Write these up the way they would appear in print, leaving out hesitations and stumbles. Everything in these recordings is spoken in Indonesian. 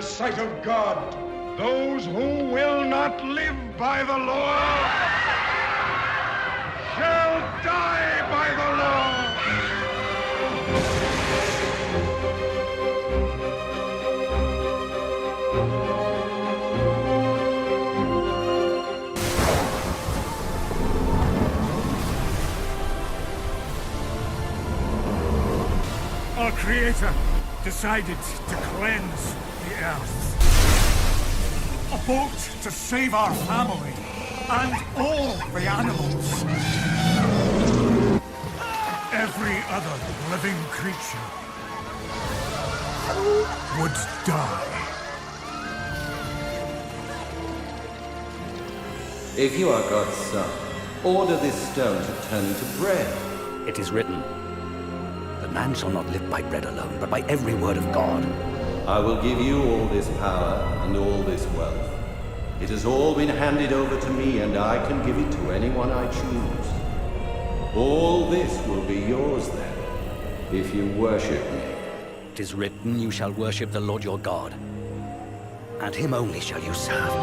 Sight of God. Those who will not live by the law shall die by the law. Our Creator decided to cleanse the earth. A boat to save our family and all the animals. Every other living creature would die. If you are God's son, order this stone to turn into bread. It is written, "The man shall not live by bread alone, but by every word of God." I will give you all this power and all this wealth. It has all been handed over to me, and I can give it to anyone I choose. All this will be yours then, if you worship me. It is written, "You shall worship the Lord your God, and him only shall you serve."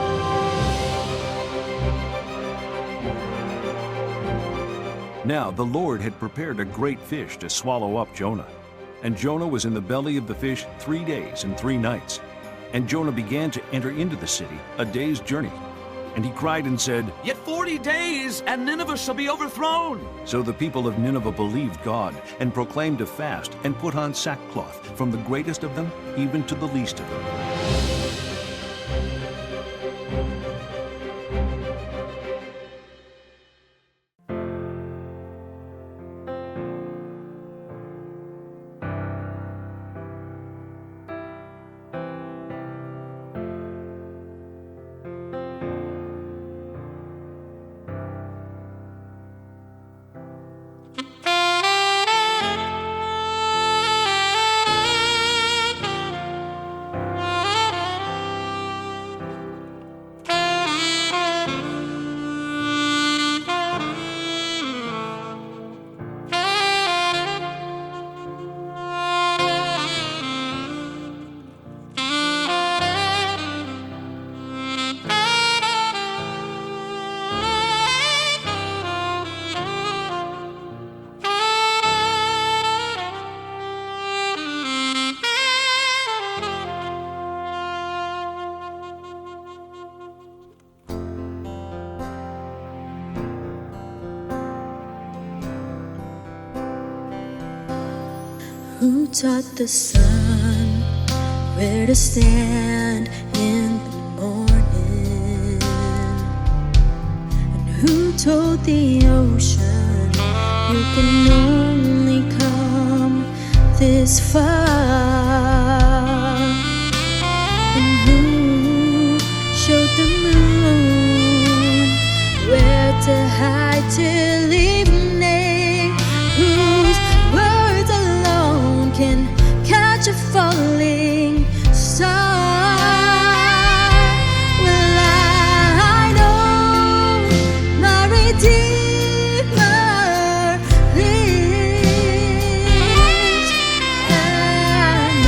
Now the Lord had prepared a great fish to swallow up Jonah. And Jonah was in the belly of the fish 3 days and 3 nights. And Jonah began to enter into the city, a day's journey. And he cried and said, "Yet 40 days, and Nineveh shall be overthrown." So the people of Nineveh believed God, and proclaimed a fast, and put on sackcloth, from the greatest of them even to the least of them. Who taught the sun where to stand in the morning? And who told the ocean you can only come this far? And who showed the moon where to hide till evening? Whose words alone can catch a falling star? Well, I know my Redeemer lives. I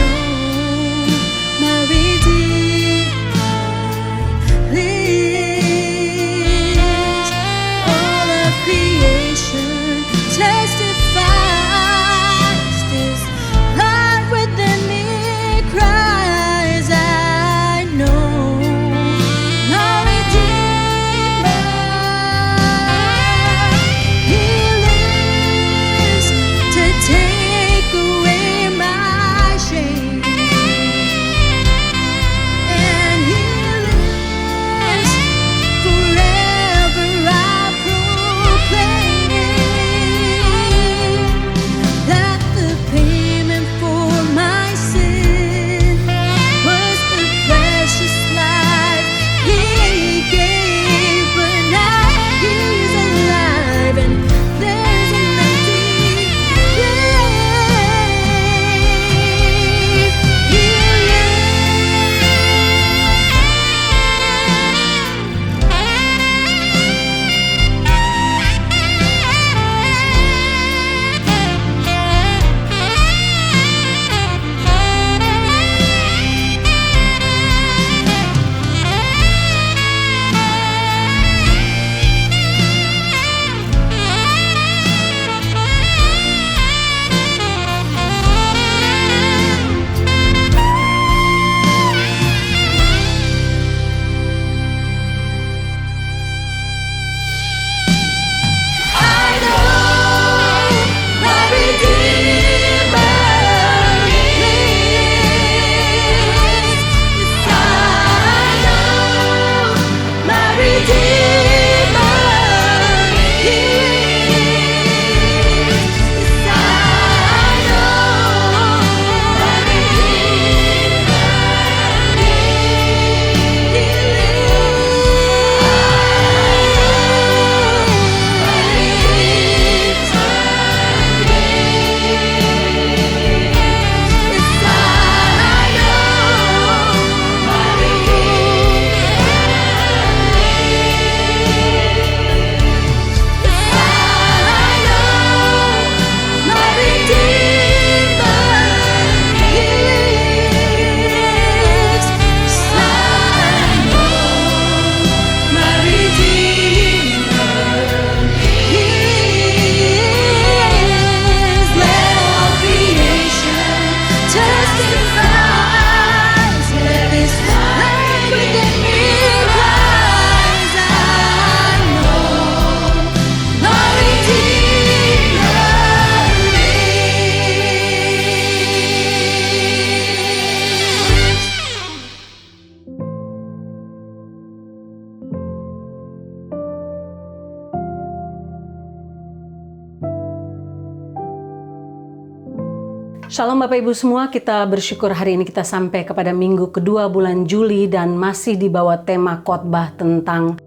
Shalom Bapak Ibu semua, kita bersyukur hari ini kita sampai kepada minggu kedua bulan Juli dan masih dibawa tema khotbah tentang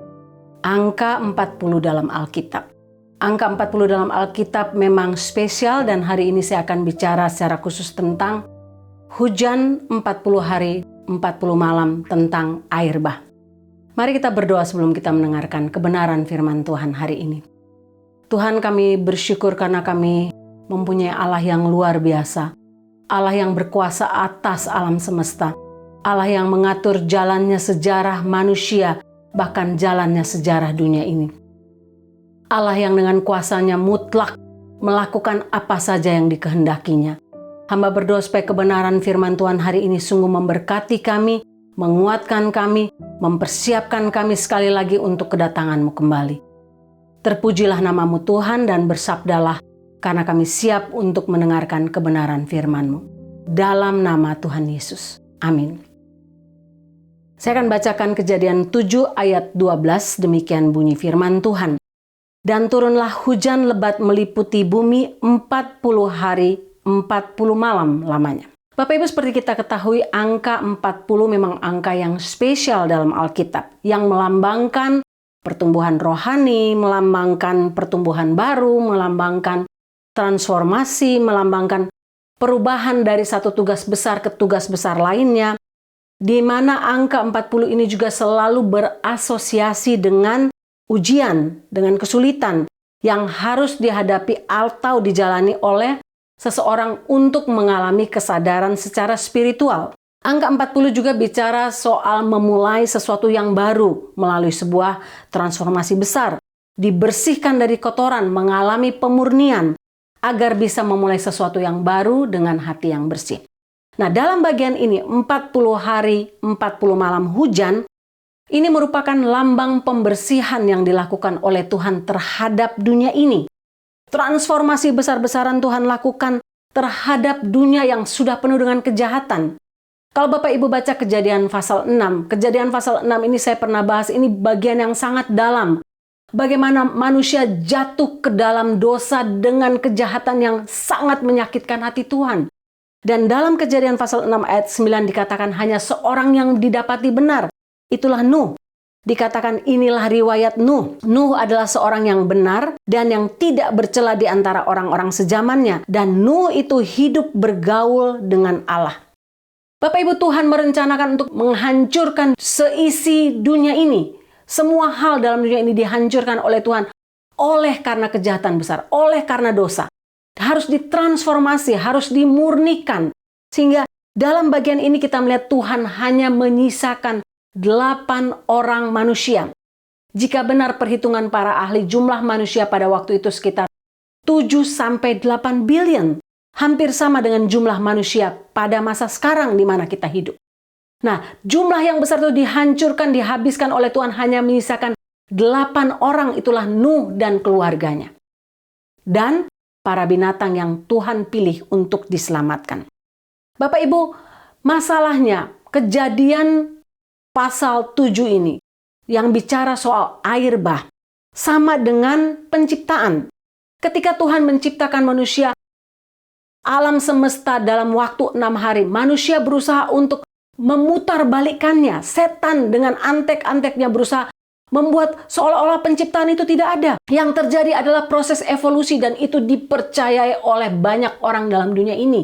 angka 40 dalam Alkitab. Angka 40 dalam Alkitab memang spesial dan hari ini saya akan bicara secara khusus tentang hujan 40 hari 40 malam tentang air bah. Mari kita berdoa sebelum kita mendengarkan kebenaran firman Tuhan hari ini. Tuhan, kami bersyukur karena kami mempunyai Allah yang luar biasa. Allah yang berkuasa atas alam semesta. Allah yang mengatur jalannya sejarah manusia, bahkan jalannya sejarah dunia ini. Allah yang dengan kuasanya mutlak melakukan apa saja yang dikehendakinya. Hamba berdoa supaya kebenaran firman Tuhan hari ini sungguh memberkati kami, menguatkan kami, mempersiapkan kami sekali lagi untuk kedatangan-Mu kembali. Terpujilah nama-Mu Tuhan dan bersabdalah, karena kami siap untuk mendengarkan kebenaran firman-Mu. Dalam nama Tuhan Yesus. Amin. Saya akan bacakan Kejadian 7 ayat 12, demikian bunyi firman Tuhan. Dan turunlah hujan lebat meliputi bumi 40 hari 40 malam lamanya. Bapak Ibu, seperti kita ketahui, angka 40 memang angka yang spesial dalam Alkitab, yang melambangkan pertumbuhan rohani, melambangkan pertumbuhan baru, melambangkan transformasi, melambangkan perubahan dari satu tugas besar ke tugas besar lainnya, di mana angka 40 ini juga selalu berasosiasi dengan ujian, dengan kesulitan yang harus dihadapi atau dijalani oleh seseorang untuk mengalami kesadaran secara spiritual. Angka 40 juga bicara soal memulai sesuatu yang baru melalui sebuah transformasi besar, dibersihkan dari kotoran, mengalami pemurnian, agar bisa memulai sesuatu yang baru dengan hati yang bersih. Nah, dalam bagian ini 40 hari 40 malam hujan, ini merupakan lambang pembersihan yang dilakukan oleh Tuhan terhadap dunia ini. Transformasi besar-besaran Tuhan lakukan terhadap dunia yang sudah penuh dengan kejahatan. Kalau Bapak Ibu baca Kejadian pasal 6, Kejadian pasal 6 ini saya pernah bahas, ini bagian yang sangat dalam. Bagaimana manusia jatuh ke dalam dosa dengan kejahatan yang sangat menyakitkan hati Tuhan. Dan dalam Kejadian pasal 6 ayat 9 dikatakan hanya seorang yang didapati benar. Itulah Nuh. Dikatakan inilah riwayat Nuh. Nuh adalah seorang yang benar dan yang tidak bercela di antara orang-orang sezamannya. Dan Nuh itu hidup bergaul dengan Allah. Bapak Ibu, Tuhan merencanakan untuk menghancurkan seisi dunia ini. Semua hal dalam dunia ini dihancurkan oleh Tuhan oleh karena kejahatan besar, oleh karena dosa. Harus ditransformasi, harus dimurnikan. Sehingga dalam bagian ini kita melihat Tuhan hanya menyisakan 8 orang manusia. Jika benar perhitungan para ahli, jumlah manusia pada waktu itu sekitar 7-8 billion. Hampir sama dengan jumlah manusia pada masa sekarang di mana kita hidup. Nah, jumlah yang besar itu dihancurkan, dihabiskan oleh Tuhan hanya menyisakan 8 orang, itulah Nuh dan keluarganya. Dan para binatang yang Tuhan pilih untuk diselamatkan. Bapak Ibu, masalahnya Kejadian pasal 7 ini yang bicara soal air bah sama dengan penciptaan. Ketika Tuhan menciptakan manusia, alam semesta dalam waktu 6 hari, manusia berusaha untuk memutarbalikkannya. Setan dengan antek-anteknya berusaha membuat seolah-olah penciptaan itu tidak ada. Yang terjadi adalah proses evolusi dan itu dipercayai oleh banyak orang dalam dunia ini.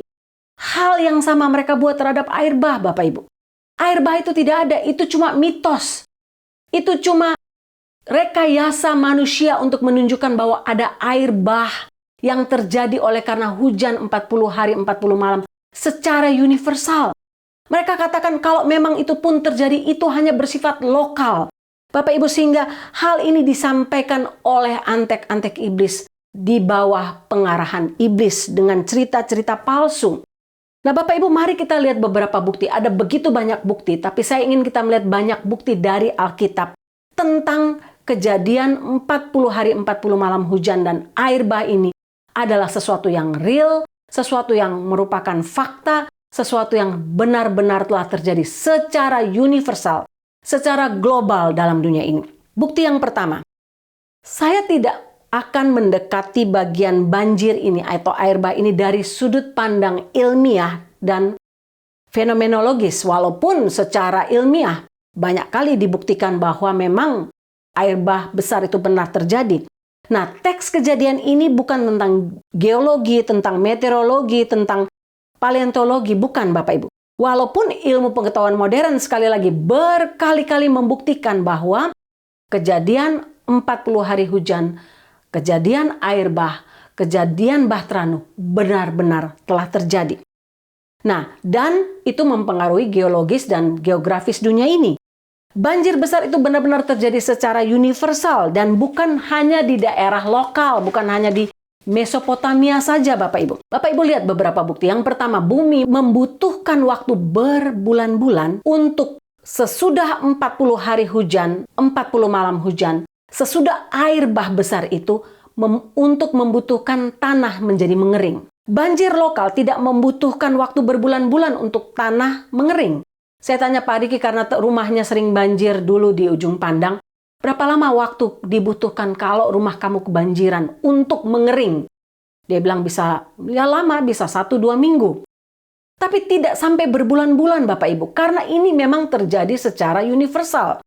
Hal yang sama mereka buat terhadap air bah, Bapak Ibu. Air bah itu tidak ada, itu cuma mitos. Itu cuma rekayasa manusia untuk menunjukkan bahwa ada air bah yang terjadi oleh karena hujan 40 hari 40 malam secara universal. Mereka katakan kalau memang itu pun terjadi, itu hanya bersifat lokal. Bapak Ibu, sehingga hal ini disampaikan oleh antek-antek iblis di bawah pengarahan iblis dengan cerita-cerita palsu. Nah Bapak Ibu, mari kita lihat beberapa bukti. Ada begitu banyak bukti, tapi saya ingin kita melihat banyak bukti dari Alkitab tentang kejadian 40 hari 40 malam hujan dan air bah ini adalah sesuatu yang real, sesuatu yang merupakan fakta, sesuatu yang benar-benar telah terjadi secara universal, secara global dalam dunia ini. Bukti yang pertama, saya tidak akan mendekati bagian banjir ini atau air bah ini dari sudut pandang ilmiah dan fenomenologis. Walaupun secara ilmiah banyak kali dibuktikan bahwa memang air bah besar itu benar terjadi. Nah, teks Kejadian ini bukan tentang geologi, tentang meteorologi, tentang paleontologi, bukan Bapak Ibu. Walaupun ilmu pengetahuan modern sekali lagi berkali-kali membuktikan bahwa kejadian 40 hari hujan, kejadian air bah, kejadian Bahtera-Nuh benar-benar telah terjadi. Nah, dan itu mempengaruhi geologis dan geografis dunia ini. Banjir besar itu benar-benar terjadi secara universal dan bukan hanya di daerah lokal, bukan hanya di Mesopotamia saja Bapak Ibu. Bapak Ibu lihat beberapa bukti. Yang pertama, bumi membutuhkan waktu berbulan-bulan untuk sesudah 40 hari hujan, 40 malam hujan, sesudah air bah besar itu untuk membutuhkan tanah menjadi mengering. Banjir lokal tidak membutuhkan waktu berbulan-bulan untuk tanah mengering. Saya tanya Pak Riki karena rumahnya sering banjir dulu di Ujung Pandang. Berapa lama waktu dibutuhkan kalau rumah kamu kebanjiran untuk mengering? Dia bilang bisa, ya lama, bisa 1-2 minggu. Tapi tidak sampai berbulan-bulan Bapak Ibu, karena ini memang terjadi secara universal.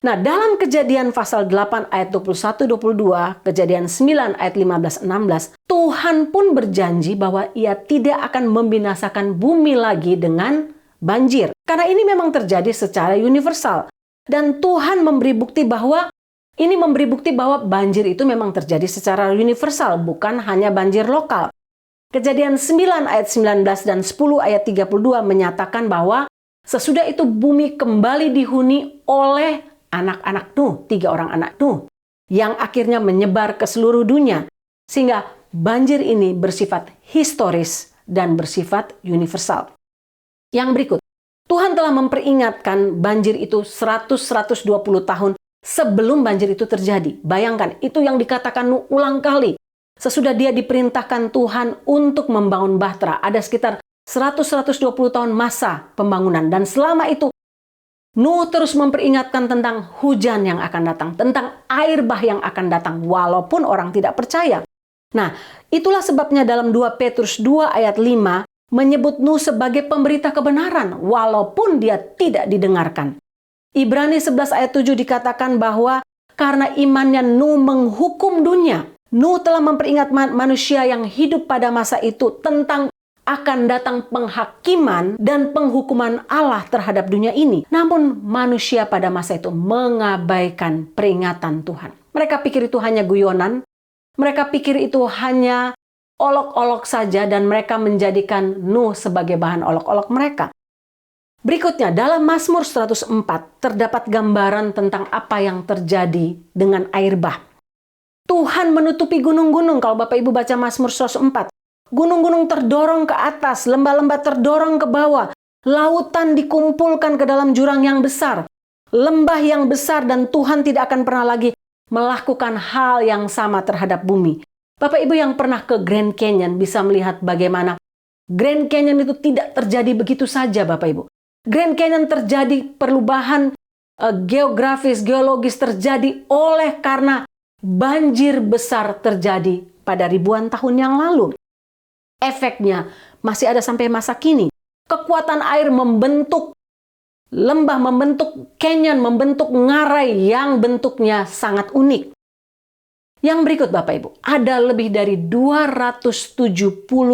Nah, dalam Kejadian pasal 8 ayat 21-22, Kejadian 9 ayat 15-16, Tuhan pun berjanji bahwa Ia tidak akan membinasakan bumi lagi dengan banjir. Karena ini memang terjadi secara universal. Dan Tuhan memberi bukti bahwa banjir itu memang terjadi secara universal, bukan hanya banjir lokal. Kejadian 9 ayat 19 dan 10 ayat 32 menyatakan bahwa sesudah itu bumi kembali dihuni oleh anak-anak Nuh, 3 orang anak Nuh, yang akhirnya menyebar ke seluruh dunia. Sehingga banjir ini bersifat historis dan bersifat universal. Yang berikut. Tuhan telah memperingatkan banjir itu 100-120 tahun sebelum banjir itu terjadi. Bayangkan, itu yang dikatakan Nuh ulang kali. Sesudah dia diperintahkan Tuhan untuk membangun Bahtera, ada sekitar 100-120 tahun masa pembangunan. Dan selama itu, Nuh terus memperingatkan tentang hujan yang akan datang, tentang air bah yang akan datang, walaupun orang tidak percaya. Nah, itulah sebabnya dalam 2 Petrus 2 ayat 5, menyebut Nuh sebagai pemberita kebenaran walaupun dia tidak didengarkan. Ibrani 11 ayat 7 dikatakan bahwa karena imannya Nuh menghukum dunia. Nuh telah memperingat manusia yang hidup pada masa itu tentang akan datang penghakiman dan penghukuman Allah terhadap dunia ini. Namun manusia pada masa itu mengabaikan peringatan Tuhan. Mereka pikir itu hanya guyonan. Mereka pikir itu hanya olok-olok saja dan mereka menjadikan Nuh sebagai bahan olok-olok mereka. Berikutnya, dalam Mazmur 104 terdapat gambaran tentang apa yang terjadi dengan air bah. Tuhan menutupi gunung-gunung. Kalau Bapak Ibu baca Mazmur 104, gunung-gunung terdorong ke atas, lembah-lembah terdorong ke bawah, lautan dikumpulkan ke dalam jurang yang besar, lembah yang besar, dan Tuhan tidak akan pernah lagi melakukan hal yang sama terhadap bumi. Bapak Ibu yang pernah ke Grand Canyon bisa melihat bagaimana Grand Canyon itu tidak terjadi begitu saja Bapak Ibu. Grand Canyon terjadi perubahan geografis, geologis terjadi oleh karena banjir besar terjadi pada ribuan tahun yang lalu. Efeknya masih ada sampai masa kini. Kekuatan air membentuk lembah, membentuk canyon, membentuk ngarai yang bentuknya sangat unik. Yang berikut Bapak Ibu, ada lebih dari 270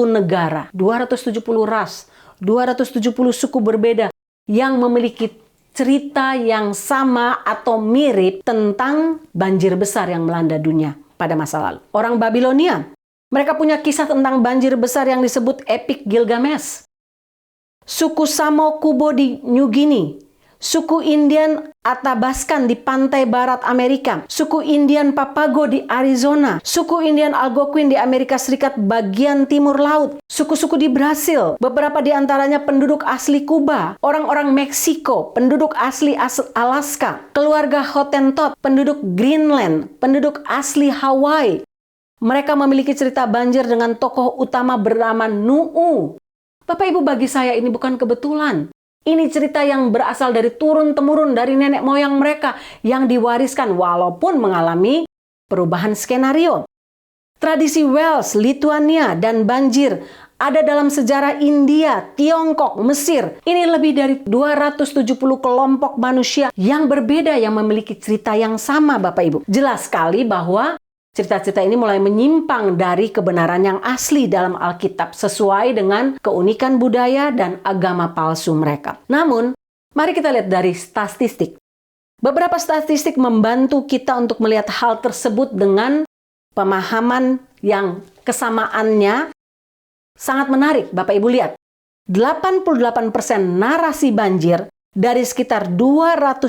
negara, 270 ras, 270 suku berbeda yang memiliki cerita yang sama atau mirip tentang banjir besar yang melanda dunia pada masa lalu. Orang Babilonia, mereka punya kisah tentang banjir besar yang disebut Epik Gilgamesh. Suku Samo Kubo di New Guinea, suku Indian Athabaskan di pantai barat Amerika, suku Indian Papago di Arizona, suku Indian Algonquin di Amerika Serikat bagian timur laut, suku-suku di Brasil, beberapa di antaranya penduduk asli Kuba, orang-orang Meksiko, penduduk asli Alaska, keluarga Hottentot, penduduk Greenland, penduduk asli Hawaii. Mereka memiliki cerita banjir dengan tokoh utama bernama Nu'u. Bapak Ibu, bagi saya ini bukan kebetulan. Ini cerita yang berasal dari turun-temurun dari nenek moyang mereka yang diwariskan walaupun mengalami perubahan skenario. Tradisi Wales, Lithuania, dan banjir ada dalam sejarah India, Tiongkok, Mesir. Ini lebih dari 270 kelompok manusia yang berbeda yang memiliki cerita yang sama, Bapak Ibu. Jelas sekali bahwa cerita-cerita ini mulai menyimpang dari kebenaran yang asli dalam Alkitab sesuai dengan keunikan budaya dan agama palsu mereka. Namun, mari kita lihat dari statistik. Beberapa statistik membantu kita untuk melihat hal tersebut dengan pemahaman yang kesamaannya sangat menarik. Bapak Ibu lihat, 88% narasi banjir dari sekitar 270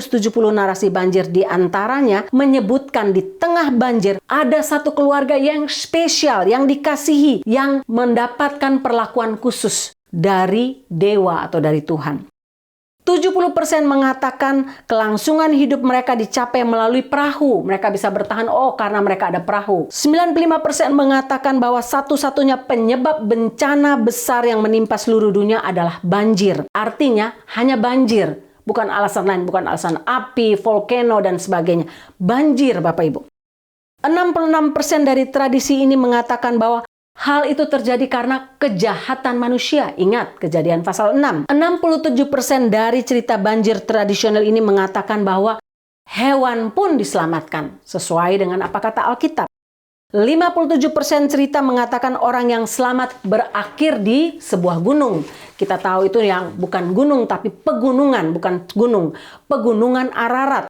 narasi banjir di antaranya menyebutkan di tengah banjir ada satu keluarga yang spesial, yang dikasihi, yang mendapatkan perlakuan khusus dari dewa atau dari Tuhan. 70% mengatakan kelangsungan hidup mereka dicapai melalui perahu. Mereka bisa bertahan karena mereka ada perahu. 95% mengatakan bahwa satu-satunya penyebab bencana besar yang menimpa seluruh dunia adalah banjir. Artinya hanya banjir. Bukan alasan lain, bukan alasan api, volcano, dan sebagainya. Banjir, Bapak Ibu. 66% dari tradisi ini mengatakan bahwa hal itu terjadi karena kejahatan manusia. Ingat, Kejadian pasal 6. 67% dari cerita banjir tradisional ini mengatakan bahwa hewan pun diselamatkan, sesuai dengan apa kata Alkitab. 57% cerita mengatakan orang yang selamat berakhir di sebuah gunung. Kita tahu itu yang bukan gunung, tapi pegunungan, bukan gunung. Pegunungan Ararat.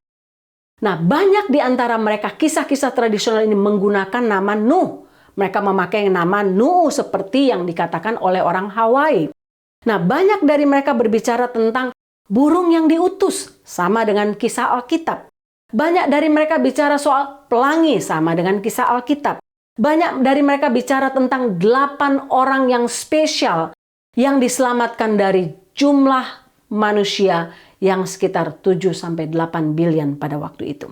Nah, banyak di antara mereka kisah-kisah tradisional ini menggunakan nama Nuh. Mereka memakai nama Nuh seperti yang dikatakan oleh orang Hawaii. Nah, banyak dari mereka berbicara tentang burung yang diutus, sama dengan kisah Alkitab. Banyak dari mereka bicara soal pelangi, sama dengan kisah Alkitab. Banyak dari mereka bicara tentang 8 orang yang spesial yang diselamatkan dari jumlah manusia yang sekitar 7-8 billion pada waktu itu.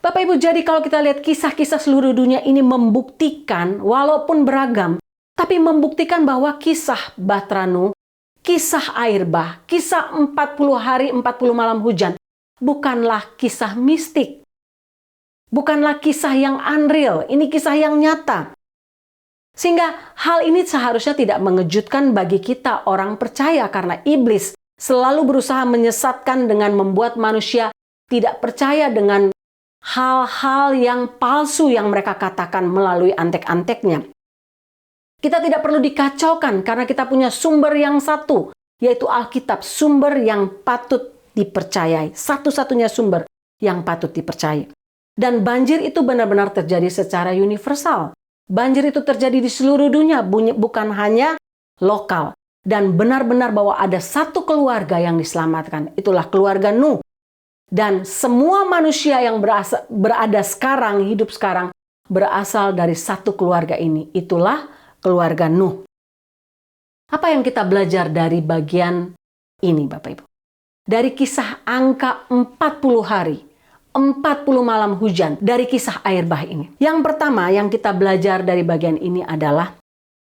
Bapak Ibu, jadi kalau kita lihat kisah-kisah seluruh dunia ini membuktikan, walaupun beragam, tapi membuktikan bahwa kisah Bahtera Nuh, kisah air bah, kisah 40 hari 40 malam hujan, bukanlah kisah mistik. Bukanlah kisah yang unreal, ini kisah yang nyata. Sehingga hal ini seharusnya tidak mengejutkan bagi kita orang percaya, karena iblis selalu berusaha menyesatkan dengan membuat manusia tidak percaya dengan hal-hal yang palsu yang mereka katakan melalui antek-anteknya. Kita tidak perlu dikacaukan karena kita punya sumber yang satu, yaitu Alkitab, sumber yang patut dipercayai. Satu-satunya sumber yang patut dipercayai. Dan banjir itu benar-benar terjadi secara universal. Banjir itu terjadi di seluruh dunia, bukan hanya lokal. Dan benar-benar bahwa ada satu keluarga yang diselamatkan. Itulah keluarga Nuh. Dan semua manusia yang berada sekarang, hidup sekarang, berasal dari satu keluarga ini. Itulah keluarga Nuh. Apa yang kita belajar dari bagian ini, Bapak Ibu? Dari kisah angka 40 hari, 40 malam hujan, dari kisah air bah ini. Yang pertama yang kita belajar dari bagian ini adalah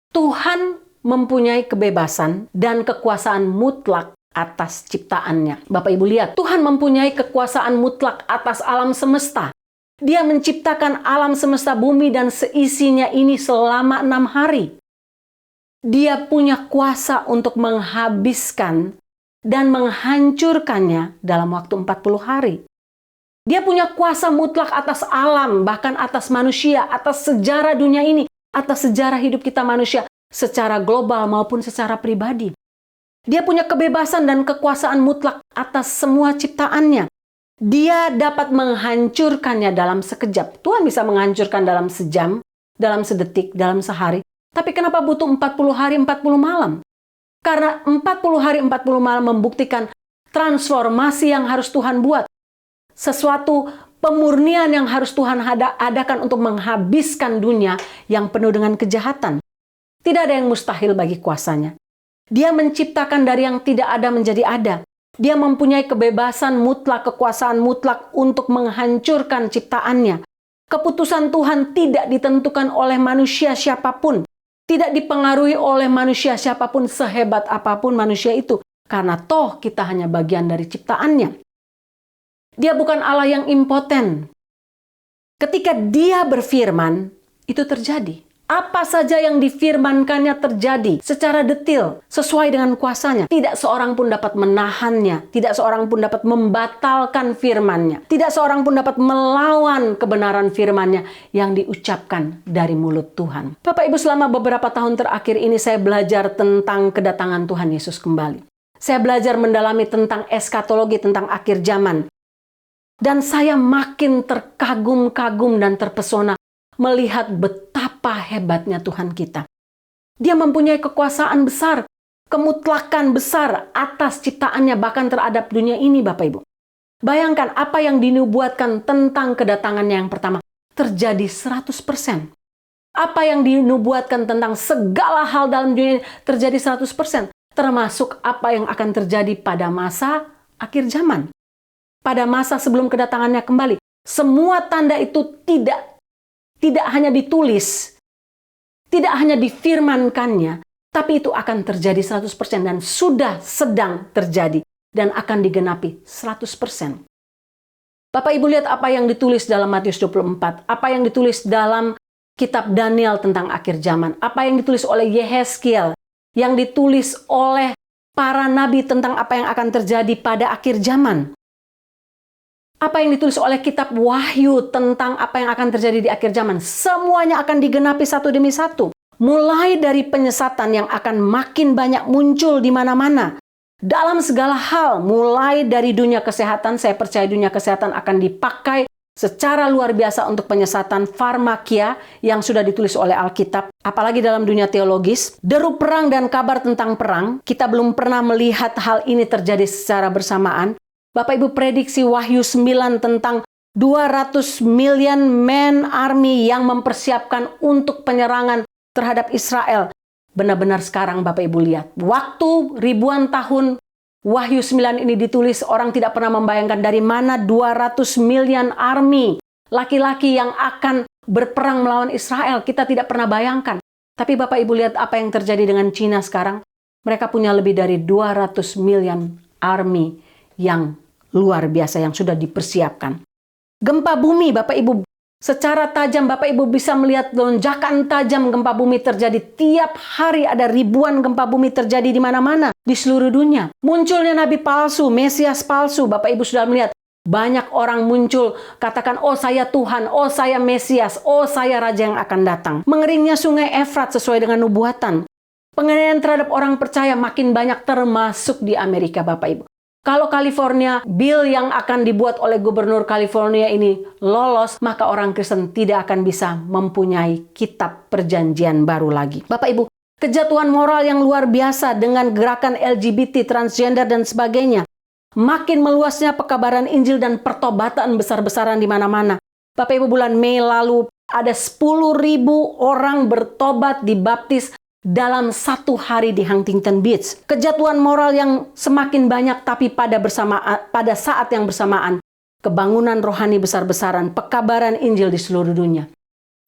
Tuhan mempunyai kebebasan dan kekuasaan mutlak atas ciptaannya. Bapak Ibu lihat, Tuhan mempunyai kekuasaan mutlak atas alam semesta. Dia menciptakan alam semesta bumi dan seisinya ini selama 6 hari. Dia punya kuasa untuk menghabiskan dan menghancurkannya dalam waktu 40 hari. Dia punya kuasa mutlak atas alam, bahkan atas manusia, atas sejarah dunia ini, atas sejarah hidup kita manusia, secara global maupun secara pribadi. Dia punya kebebasan dan kekuasaan mutlak atas semua ciptaannya. Dia dapat menghancurkannya dalam sekejap. Tuhan bisa menghancurkan dalam sejam, dalam sedetik, dalam sehari. Tapi kenapa butuh 40 hari 40 malam? Karena 40 hari 40 malam membuktikan transformasi yang harus Tuhan buat. Sesuatu pemurnian yang harus Tuhan adakan untuk menghabiskan dunia yang penuh dengan kejahatan. Tidak ada yang mustahil bagi kuasanya. Dia menciptakan dari yang tidak ada menjadi ada. Dia mempunyai kebebasan mutlak, kekuasaan mutlak untuk menghancurkan ciptaannya. Keputusan Tuhan tidak ditentukan oleh manusia siapapun. Tidak dipengaruhi oleh manusia siapapun, sehebat apapun manusia itu. Karena toh kita hanya bagian dari ciptaannya. Dia bukan Allah yang impoten. Ketika Dia berfirman, itu terjadi. Apa saja yang difirmankannya terjadi secara detail, sesuai dengan kuasanya. Tidak seorang pun dapat menahannya. Tidak seorang pun dapat membatalkan firman-Nya. Tidak seorang pun dapat melawan kebenaran firman-Nya yang diucapkan dari mulut Tuhan. Bapak Ibu, selama beberapa tahun terakhir ini saya belajar tentang kedatangan Tuhan Yesus kembali. Saya belajar mendalami tentang eskatologi, tentang akhir zaman. Dan saya makin terkagum-kagum dan terpesona melihat betapa hebatnya Tuhan kita. Dia mempunyai kekuasaan besar, kemutlakan besar atas ciptaannya, bahkan terhadap dunia ini, Bapak Ibu. Bayangkan apa yang dinubuatkan tentang kedatangannya yang pertama terjadi 100%. Apa yang dinubuatkan tentang segala hal dalam dunia ini terjadi 100%. Termasuk apa yang akan terjadi pada masa akhir zaman. Pada masa sebelum kedatangannya kembali. Semua tanda itu tidak hanya ditulis, tidak hanya difirmankannya, tapi itu akan terjadi 100% dan sudah sedang terjadi dan akan digenapi 100%. Bapak Ibu lihat apa yang ditulis dalam Matius 24, apa yang ditulis dalam kitab Daniel tentang akhir zaman, apa yang ditulis oleh Yehezkiel, yang ditulis oleh para nabi tentang apa yang akan terjadi pada akhir zaman. Apa yang ditulis oleh kitab Wahyu tentang apa yang akan terjadi di akhir zaman. Semuanya akan digenapi satu demi satu. Mulai dari penyesatan yang akan makin banyak muncul di mana-mana. Dalam segala hal, mulai dari dunia kesehatan, saya percaya dunia kesehatan akan dipakai secara luar biasa untuk penyesatan farmakia yang sudah ditulis oleh Alkitab. Apalagi dalam dunia teologis, deru perang dan kabar tentang perang, kita belum pernah melihat hal ini terjadi secara bersamaan. Bapak Ibu, prediksi Wahyu 9 tentang 200 million man army yang mempersiapkan untuk penyerangan terhadap Israel. Benar-benar sekarang Bapak Ibu lihat. Waktu ribuan tahun Wahyu 9 ini ditulis, orang tidak pernah membayangkan dari mana 200 million army. Laki-laki yang akan berperang melawan Israel. Kita tidak pernah bayangkan. Tapi Bapak Ibu lihat apa yang terjadi dengan Cina sekarang. Mereka punya lebih dari 200 million army yang luar biasa yang sudah dipersiapkan. Gempa bumi, Bapak Ibu, secara tajam Bapak Ibu bisa melihat lonjakan tajam gempa bumi terjadi. Tiap hari ada ribuan gempa bumi terjadi di mana-mana di seluruh dunia. Munculnya nabi palsu, Mesias palsu, Bapak Ibu sudah melihat. Banyak orang muncul katakan, oh saya Tuhan, oh saya Mesias, oh saya Raja yang akan datang. Mengeringnya sungai Efrat sesuai dengan nubuatan. Penganiayaan terhadap orang percaya makin banyak, termasuk di Amerika, Bapak Ibu. Kalau California, bill yang akan dibuat oleh gubernur California ini lolos, maka orang Kristen tidak akan bisa mempunyai kitab perjanjian baru lagi. Bapak Ibu, kejatuhan moral yang luar biasa dengan gerakan LGBT, transgender, dan sebagainya. Makin meluasnya pekabaran Injil dan pertobatan besar-besaran di mana-mana. Bapak Ibu, bulan Mei lalu ada 10.000 orang bertobat dibaptis dalam satu hari di Huntington Beach. Kejatuhan moral yang semakin banyak, tapi pada saat yang bersamaan, kebangunan rohani besar-besaran, pekabaran Injil di seluruh dunia.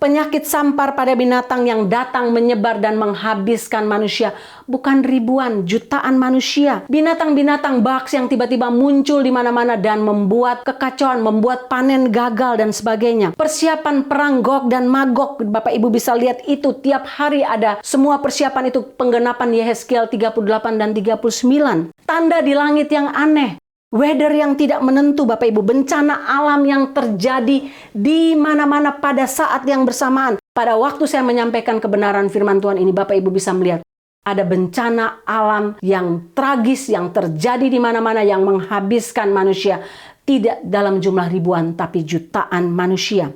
Penyakit sampar pada binatang yang datang menyebar dan menghabiskan manusia. Bukan ribuan, jutaan manusia. Binatang-binatang bugs yang tiba-tiba muncul di mana-mana dan membuat kekacauan, membuat panen gagal dan sebagainya. Persiapan perang Gog dan Magog, Bapak Ibu bisa lihat itu. Tiap hari ada semua persiapan itu, penggenapan Yehezkiel 38 dan 39. Tanda di langit yang aneh. Weather yang tidak menentu, Bapak Ibu. Bencana alam yang terjadi di mana-mana pada saat yang bersamaan. Pada waktu saya menyampaikan kebenaran firman Tuhan ini, Bapak Ibu bisa melihat ada bencana alam yang tragis yang terjadi di mana-mana yang menghabiskan manusia. Tidak dalam jumlah ribuan, tapi jutaan manusia.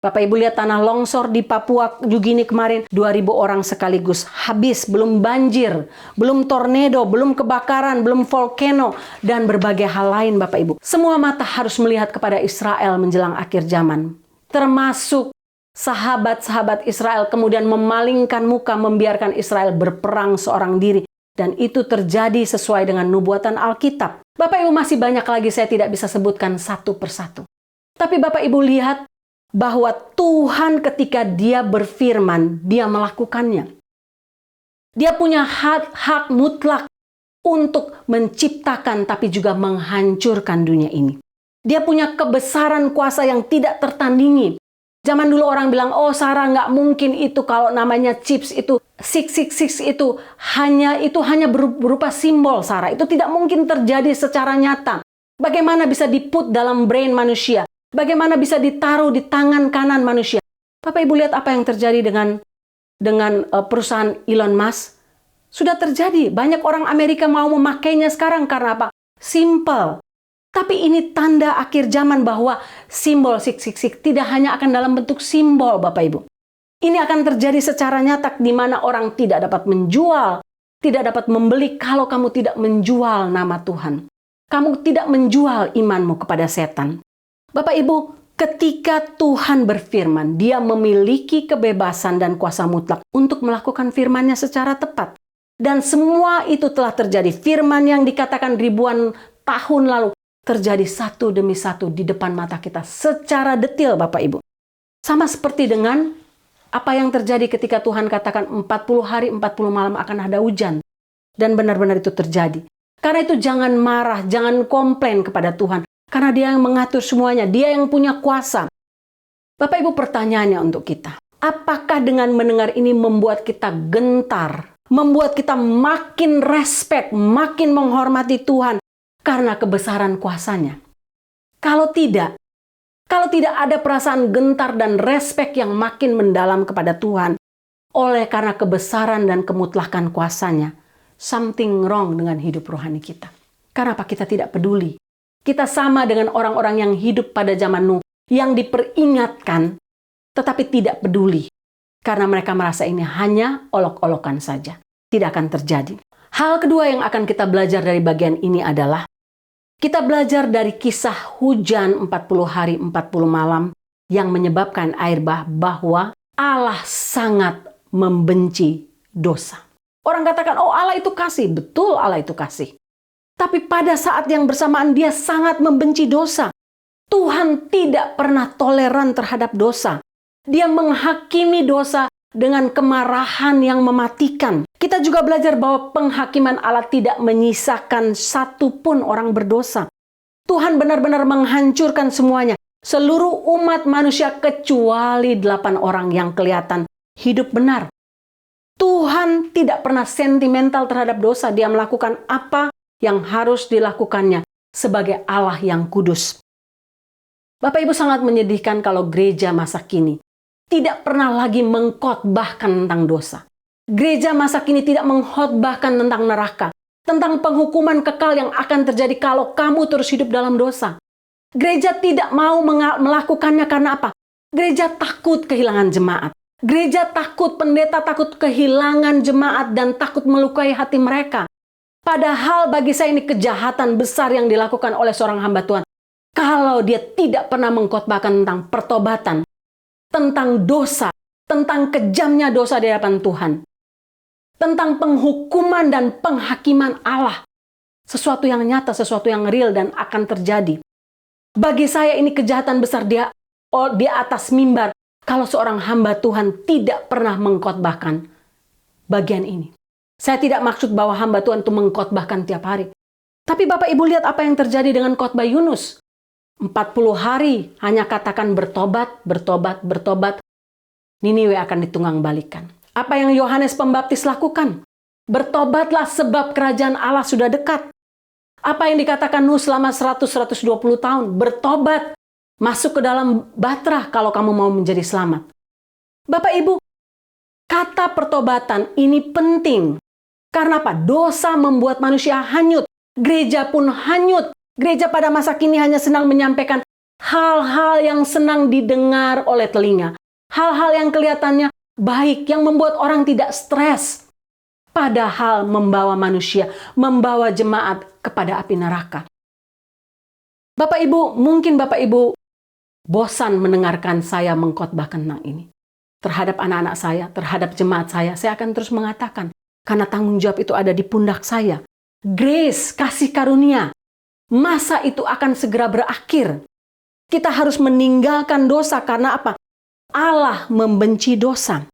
Bapak Ibu lihat tanah longsor di Papua Nugini kemarin, 2.000 orang sekaligus habis, belum banjir, belum tornado, belum kebakaran, belum volcano, dan berbagai hal lain Bapak Ibu. Semua mata harus melihat kepada Israel menjelang akhir zaman. Termasuk sahabat-sahabat Israel kemudian memalingkan muka, membiarkan Israel berperang seorang diri. Dan itu terjadi sesuai dengan nubuatan Alkitab. Bapak Ibu, masih banyak lagi saya tidak bisa sebutkan satu persatu. Tapi Bapak Ibu lihat, bahwa Tuhan ketika Dia berfirman, Dia melakukannya. Dia punya hak mutlak untuk menciptakan tapi juga menghancurkan dunia ini. Dia punya kebesaran kuasa yang tidak tertandingi. Zaman dulu orang bilang, oh Sarah nggak mungkin itu kalau namanya chips itu, 666 itu hanya berupa simbol Sarah. Itu tidak mungkin terjadi secara nyata. Bagaimana bisa diput dalam brain manusia? Bagaimana bisa ditaruh di tangan kanan manusia? Bapak Ibu lihat apa yang terjadi dengan perusahaan Elon Musk. Sudah terjadi. Banyak orang Amerika mau memakainya sekarang karena apa? Simple. Tapi ini tanda akhir zaman bahwa simbol 666 tidak hanya akan dalam bentuk simbol, Bapak Ibu. Ini akan terjadi secara nyata di mana orang tidak dapat menjual, tidak dapat membeli kalau kamu tidak menjual nama Tuhan. Kamu tidak menjual imanmu kepada setan. Bapak Ibu, ketika Tuhan berfirman, Dia memiliki kebebasan dan kuasa mutlak untuk melakukan firman-Nya secara tepat. Dan semua itu telah terjadi. Firman yang dikatakan ribuan tahun lalu terjadi satu demi satu di depan mata kita secara detail, Bapak Ibu. Sama seperti dengan apa yang terjadi ketika Tuhan katakan 40 hari 40 malam akan ada hujan. Dan benar-benar itu terjadi. Karena itu jangan marah, jangan komplain kepada Tuhan. Karena Dia yang mengatur semuanya, Dia yang punya kuasa. Bapak Ibu, pertanyaannya untuk kita. Apakah dengan mendengar ini membuat kita gentar? Membuat kita makin respect, makin menghormati Tuhan? Karena kebesaran kuasanya. Kalau tidak ada perasaan gentar dan respek yang makin mendalam kepada Tuhan, oleh karena kebesaran dan kemutlakan kuasanya, something wrong dengan hidup rohani kita. Karena apa? Kita tidak peduli. Kita sama dengan orang-orang yang hidup pada zaman Nuh, yang diperingatkan, tetapi tidak peduli. Karena mereka merasa ini hanya olok-olokan saja. Tidak akan terjadi. Hal kedua yang akan kita belajar dari bagian ini adalah kita belajar dari kisah hujan 40 hari 40 malam yang menyebabkan air bah bahwa Allah sangat membenci dosa. Orang katakan, oh Allah itu kasih. Betul, Allah itu kasih. Tapi pada saat yang bersamaan Dia sangat membenci dosa. Tuhan tidak pernah toleran terhadap dosa. Dia menghakimi dosa dengan kemarahan yang mematikan. Kita juga belajar bahwa penghakiman Allah tidak menyisakan satu pun orang berdosa. Tuhan benar-benar menghancurkan semuanya. Seluruh umat manusia kecuali 8 orang yang kelihatan hidup benar. Tuhan tidak pernah sentimental terhadap dosa. Dia melakukan apa yang harus dilakukannya sebagai Allah yang kudus. Bapak Ibu, sangat menyedihkan kalau gereja masa kini tidak pernah lagi mengkhotbahkan tentang dosa. Gereja masa kini tidak mengkhotbahkan tentang neraka, tentang penghukuman kekal yang akan terjadi kalau kamu terus hidup dalam dosa. Gereja tidak mau melakukannya karena apa? Gereja takut kehilangan jemaat. Gereja takut, pendeta takut kehilangan jemaat dan takut melukai hati mereka. Padahal bagi saya ini kejahatan besar yang dilakukan oleh seorang hamba Tuhan. Kalau dia tidak pernah mengkhotbahkan tentang pertobatan, tentang dosa, tentang kejamnya dosa di hadapan Tuhan, tentang penghukuman dan penghakiman Allah. Sesuatu yang nyata, sesuatu yang real dan akan terjadi. Bagi saya ini kejahatan besar dia di atas mimbar kalau seorang hamba Tuhan tidak pernah mengkhotbahkan bagian ini. Saya tidak maksud bahwa hamba Tuhan itu mengkhotbahkan tiap hari. Tapi Bapak Ibu lihat apa yang terjadi dengan khotbah Yunus. 40 hari hanya katakan bertobat, bertobat, bertobat. Niniwe akan ditunggang balikan. Apa yang Yohanes Pembaptis lakukan? Bertobatlah sebab kerajaan Allah sudah dekat. Apa yang dikatakan Nuh selama 100-120 tahun? Bertobat. Masuk ke dalam bahtera kalau kamu mau menjadi selamat. Bapak Ibu, kata pertobatan ini penting. Karena apa? Dosa membuat manusia hanyut. Gereja pun hanyut. Gereja pada masa kini hanya senang menyampaikan hal-hal yang senang didengar oleh telinga. Hal-hal yang kelihatannya baik, yang membuat orang tidak stres. Padahal membawa manusia, membawa jemaat kepada api neraka. Bapak Ibu, mungkin Bapak Ibu bosan mendengarkan saya mengkhotbahkan tentang ini. Terhadap anak-anak saya, terhadap jemaat saya akan terus mengatakan. Karena tanggung jawab itu ada di pundak saya. Grace, kasih karunia. Masa itu akan segera berakhir. Kita harus meninggalkan dosa karena apa? Allah membenci dosa.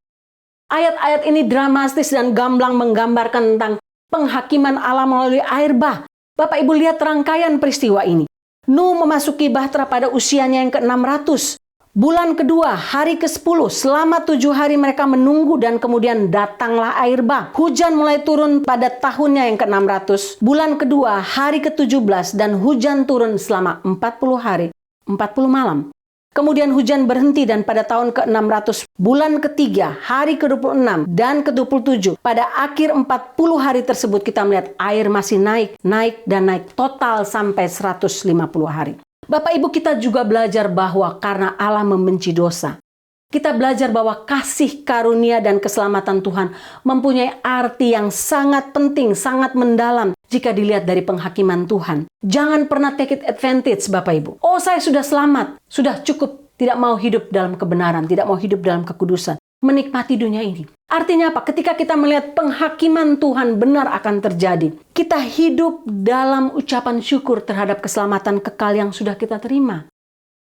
Ayat-ayat ini dramatis dan gamblang menggambarkan tentang penghakiman Allah melalui air bah. Bapak Ibu lihat rangkaian peristiwa ini. Nuh memasuki bahtera pada usianya yang ke-600. Bulan kedua, hari ke-10, selama 7 hari mereka menunggu dan kemudian datanglah air bah. Hujan mulai turun pada tahunnya yang ke-600. Bulan kedua, hari ke-17 dan hujan turun selama 40 hari, 40 malam. Kemudian hujan berhenti dan pada tahun ke-600, bulan ketiga, hari ke-26 dan ke-27, pada akhir 40 hari tersebut kita melihat air masih naik, dan naik total sampai 150 hari. Bapak Ibu, kita juga belajar bahwa karena Allah membenci dosa, kita belajar bahwa kasih karunia dan keselamatan Tuhan mempunyai arti yang sangat penting, sangat mendalam jika dilihat dari penghakiman Tuhan. Jangan pernah take it advantage, Bapak Ibu. Oh, saya sudah selamat, sudah cukup, tidak mau hidup dalam kebenaran, tidak mau hidup dalam kekudusan, menikmati dunia ini. Artinya apa? Ketika kita melihat penghakiman Tuhan benar akan terjadi, kita hidup dalam ucapan syukur terhadap keselamatan kekal yang sudah kita terima.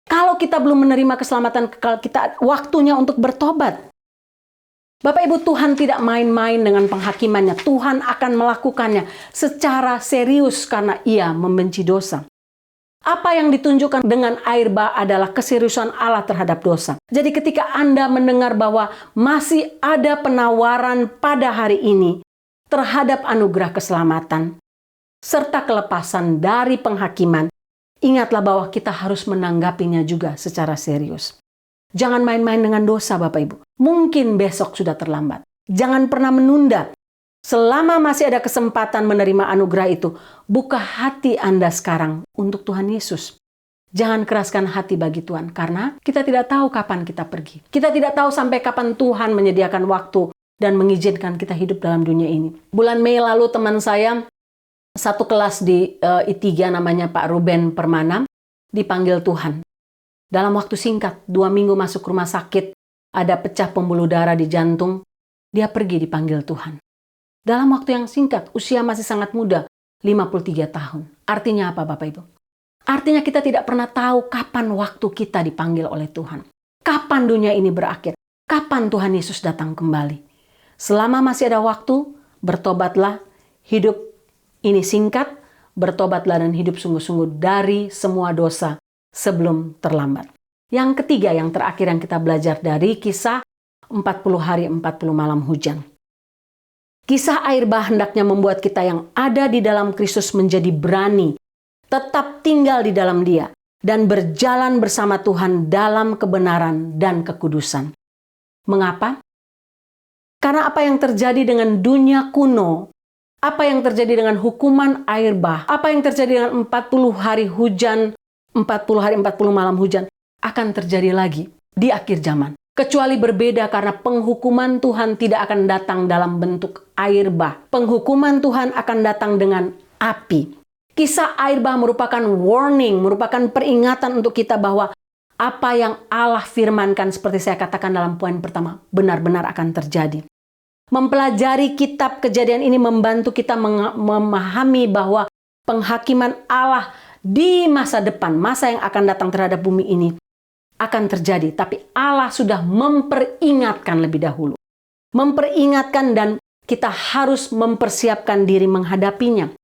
Kalau kita belum menerima keselamatan kekal, kita waktunya untuk bertobat. Bapak Ibu, Tuhan tidak main-main dengan penghakimannya. Tuhan akan melakukannya secara serius karena Ia membenci dosa. Apa yang ditunjukkan dengan air bah adalah keseriusan Allah terhadap dosa. Jadi ketika Anda mendengar bahwa masih ada penawaran pada hari ini terhadap anugerah keselamatan serta kelepasan dari penghakiman, ingatlah bahwa kita harus menanggapinya juga secara serius. Jangan main-main dengan dosa, Bapak Ibu. Mungkin besok sudah terlambat. Jangan pernah menunda. Selama masih ada kesempatan menerima anugerah itu, buka hati Anda sekarang untuk Tuhan Yesus. Jangan keraskan hati bagi Tuhan, karena kita tidak tahu kapan kita pergi. Kita tidak tahu sampai kapan Tuhan menyediakan waktu dan mengizinkan kita hidup dalam dunia ini. Bulan Mei lalu teman saya, satu kelas di I3 namanya Pak Ruben Permana, dipanggil Tuhan. Dalam waktu singkat, 2 minggu masuk rumah sakit, ada pecah pembuluh darah di jantung, dia pergi dipanggil Tuhan. Dalam waktu yang singkat, usia masih sangat muda, 53 tahun. Artinya apa, Bapak Ibu? Artinya kita tidak pernah tahu kapan waktu kita dipanggil oleh Tuhan. Kapan dunia ini berakhir? Kapan Tuhan Yesus datang kembali? Selama masih ada waktu, bertobatlah. Hidup ini singkat, bertobatlah dan hidup sungguh-sungguh dari semua dosa sebelum terlambat. Yang ketiga, yang terakhir yang kita belajar dari kisah 40 hari 40 malam hujan. Kisah air bah hendaknya membuat kita yang ada di dalam Kristus menjadi berani, tetap tinggal di dalam Dia, dan berjalan bersama Tuhan dalam kebenaran dan kekudusan. Mengapa? Karena apa yang terjadi dengan dunia kuno, apa yang terjadi dengan hukuman air bah, apa yang terjadi dengan 40 hari hujan, 40 hari 40 malam hujan, akan terjadi lagi di akhir zaman. Kecuali berbeda karena penghukuman Tuhan tidak akan datang dalam bentuk air bah. Penghukuman Tuhan akan datang dengan api. Kisah air bah merupakan warning, merupakan peringatan untuk kita bahwa apa yang Allah firmankan seperti saya katakan dalam poin pertama, benar-benar akan terjadi. Mempelajari kitab Kejadian ini membantu kita memahami bahwa penghakiman Allah di masa depan, masa yang akan datang terhadap bumi ini, akan terjadi, tapi Allah sudah memperingatkan lebih dahulu. Memperingatkan dan kita harus mempersiapkan diri menghadapinya.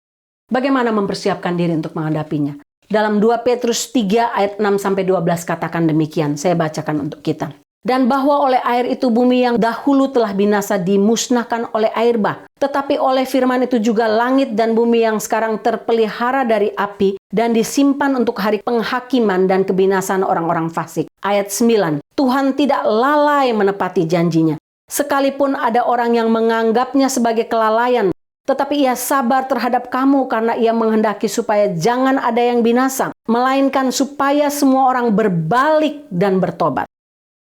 Bagaimana mempersiapkan diri untuk menghadapinya? Dalam 2 Petrus 3 ayat 6-12 katakan demikian, saya bacakan untuk kita. Dan bahwa oleh air itu bumi yang dahulu telah binasa dimusnahkan oleh air bah. Tetapi oleh firman itu juga langit dan bumi yang sekarang terpelihara dari api dan disimpan untuk hari penghakiman dan kebinasan orang-orang fasik. Ayat 9. Tuhan tidak lalai menepati janjinya. Sekalipun ada orang yang menganggapnya sebagai kelalaian, tetapi Ia sabar terhadap kamu karena Ia menghendaki supaya jangan ada yang binasa, melainkan supaya semua orang berbalik dan bertobat.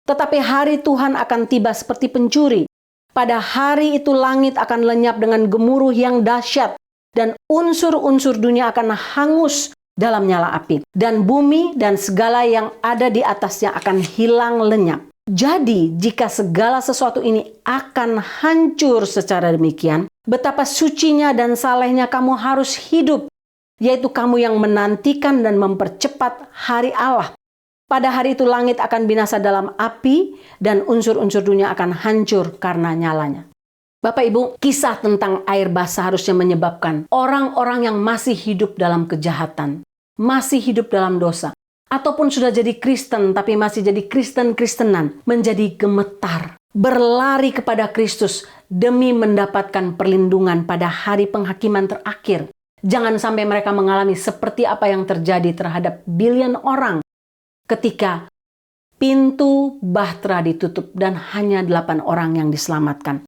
Tetapi hari Tuhan akan tiba seperti pencuri. Pada hari itu langit akan lenyap dengan gemuruh yang dahsyat, dan unsur-unsur dunia akan hangus dalam nyala api. Dan bumi dan segala yang ada di atasnya akan hilang lenyap. Jadi, jika segala sesuatu ini akan hancur secara demikian, betapa sucinya dan salehnya kamu harus hidup, yaitu kamu yang menantikan dan mempercepat hari Allah. Pada hari itu langit akan binasa dalam api dan unsur-unsur dunia akan hancur karena nyalanya. Bapak Ibu, kisah tentang air bah seharusnya menyebabkan orang-orang yang masih hidup dalam kejahatan, masih hidup dalam dosa, ataupun sudah jadi Kristen tapi masih jadi Kristen-Kristenan, menjadi gemetar, berlari kepada Kristus demi mendapatkan perlindungan pada hari penghakiman terakhir. Jangan sampai mereka mengalami seperti apa yang terjadi terhadap bilion orang ketika pintu bahtera ditutup dan hanya 8 orang yang diselamatkan.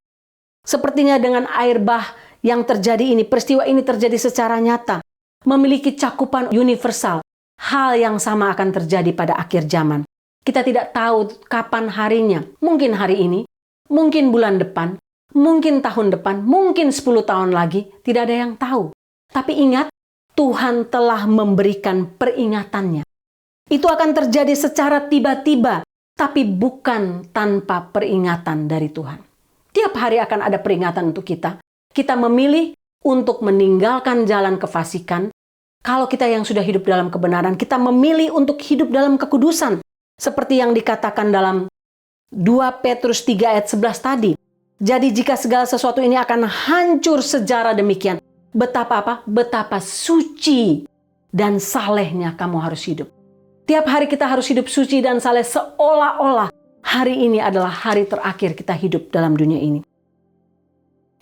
Sepertinya dengan air bah yang terjadi ini, peristiwa ini terjadi secara nyata, memiliki cakupan universal. Hal yang sama akan terjadi pada akhir zaman. Kita tidak tahu kapan harinya. Mungkin hari ini, mungkin bulan depan, mungkin tahun depan, mungkin 10 tahun lagi. Tidak ada yang tahu. Tapi ingat, Tuhan telah memberikan peringatannya. Itu akan terjadi secara tiba-tiba, tapi bukan tanpa peringatan dari Tuhan. Tiap hari akan ada peringatan untuk kita. Kita memilih untuk meninggalkan jalan kefasikan. Kalau kita yang sudah hidup dalam kebenaran, kita memilih untuk hidup dalam kekudusan. Seperti yang dikatakan dalam 2 Petrus 3 ayat 11 tadi. Jadi jika segala sesuatu ini akan hancur secara demikian, betapa suci dan salehnya kamu harus hidup. Tiap hari kita harus hidup suci dan saleh seolah-olah hari ini adalah hari terakhir kita hidup dalam dunia ini.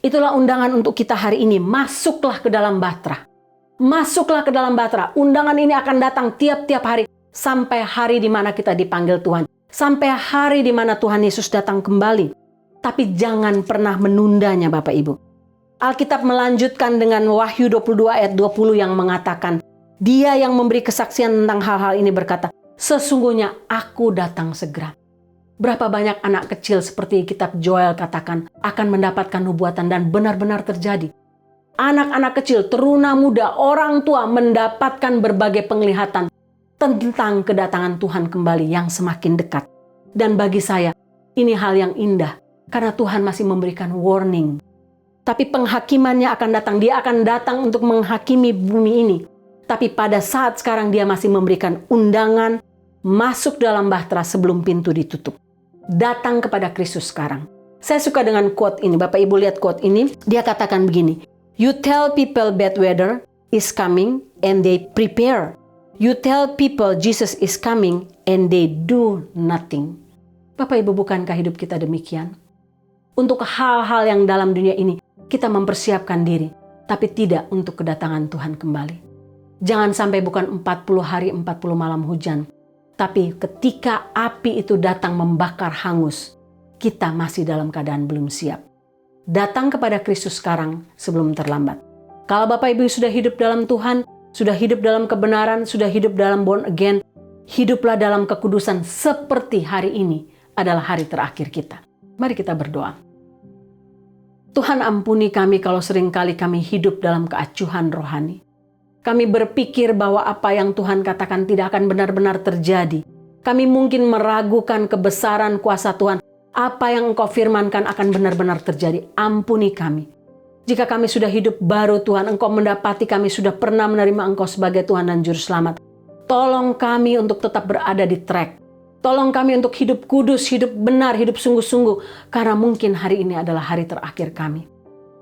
Itulah undangan untuk kita hari ini. Masuklah ke dalam bahtera. Masuklah ke dalam bahtera. Undangan ini akan datang tiap-tiap hari sampai hari di mana kita dipanggil Tuhan. Sampai hari di mana Tuhan Yesus datang kembali. Tapi jangan pernah menundanya Bapak Ibu. Alkitab melanjutkan dengan Wahyu 22 ayat 20 yang mengatakan, Dia yang memberi kesaksian tentang hal-hal ini berkata, sesungguhnya aku datang segera. Berapa banyak anak kecil seperti kitab Joel katakan akan mendapatkan nubuatan dan benar-benar terjadi. Anak-anak kecil, teruna muda, orang tua mendapatkan berbagai penglihatan tentang kedatangan Tuhan kembali yang semakin dekat. Dan bagi saya, ini hal yang indah karena Tuhan masih memberikan warning. Tapi penghakimannya akan datang. Dia akan datang untuk menghakimi bumi ini. Tapi pada saat sekarang dia masih memberikan undangan masuk dalam bahtera sebelum pintu ditutup. Datang kepada Kristus sekarang. Saya suka dengan quote ini. Bapak Ibu lihat quote ini. Dia katakan begini. You tell people bad weather is coming and they prepare. You tell people Jesus is coming and they do nothing. Bapak Ibu, bukankah hidup kita demikian? Untuk hal-hal yang dalam dunia ini kita mempersiapkan diri, tapi tidak untuk kedatangan Tuhan kembali. Jangan sampai bukan 40 hari 40 malam hujan, tapi ketika api itu datang membakar hangus, kita masih dalam keadaan belum siap. Datang kepada Kristus sekarang sebelum terlambat. Kalau Bapak Ibu sudah hidup dalam Tuhan, sudah hidup dalam kebenaran, sudah hidup dalam born again, hiduplah dalam kekudusan seperti hari ini adalah hari terakhir kita. Mari kita berdoa. Tuhan, ampuni kami kalau seringkali kami hidup dalam keacuhan rohani. Kami berpikir bahwa apa yang Tuhan katakan tidak akan benar-benar terjadi. Kami mungkin meragukan kebesaran kuasa Tuhan. Apa yang Engkau firmankan akan benar-benar terjadi. Ampuni kami. Jika kami sudah hidup baru Tuhan, Engkau mendapati kami sudah pernah menerima Engkau sebagai Tuhan dan Juru Selamat. Tolong kami untuk tetap berada di track. Tolong kami untuk hidup kudus, hidup benar, hidup sungguh-sungguh. Karena mungkin hari ini adalah hari terakhir kami.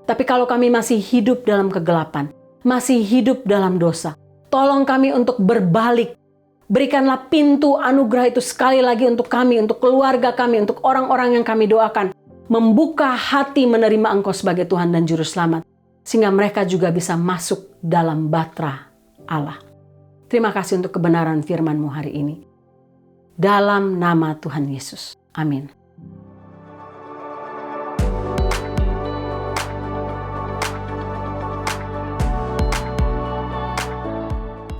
Tapi kalau kami masih hidup dalam kegelapan, masih hidup dalam dosa, tolong kami untuk berbalik. Berikanlah pintu anugerah itu sekali lagi untuk kami, untuk keluarga kami, untuk orang-orang yang kami doakan. Membuka hati menerima Engkau sebagai Tuhan dan Juru Selamat. Sehingga mereka juga bisa masuk dalam bahtera Allah. Terima kasih untuk kebenaran firman-Mu hari ini. Dalam nama Tuhan Yesus. Amin.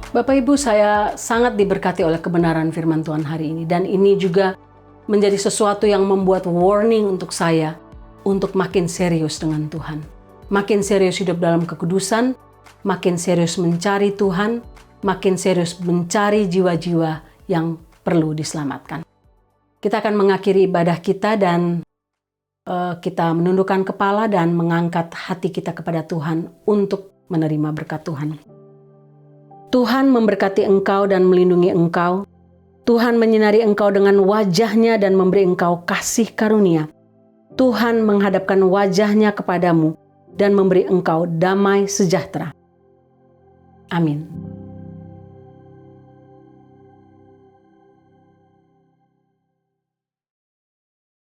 Bapak Ibu, saya sangat diberkati oleh kebenaran firman Tuhan hari ini. Dan ini juga menjadi sesuatu yang membuat warning untuk saya untuk makin serius dengan Tuhan. Makin serius hidup dalam kekudusan, makin serius mencari Tuhan, makin serius mencari jiwa-jiwa yang perlu diselamatkan. Kita akan mengakhiri ibadah kita dan kita menundukkan kepala dan mengangkat hati kita kepada Tuhan untuk menerima berkat Tuhan. Tuhan memberkati engkau dan melindungi engkau. Tuhan menyinari engkau dengan wajah-Nya dan memberi engkau kasih karunia. Tuhan menghadapkan wajah-Nya kepadamu dan memberi engkau damai sejahtera. Amin.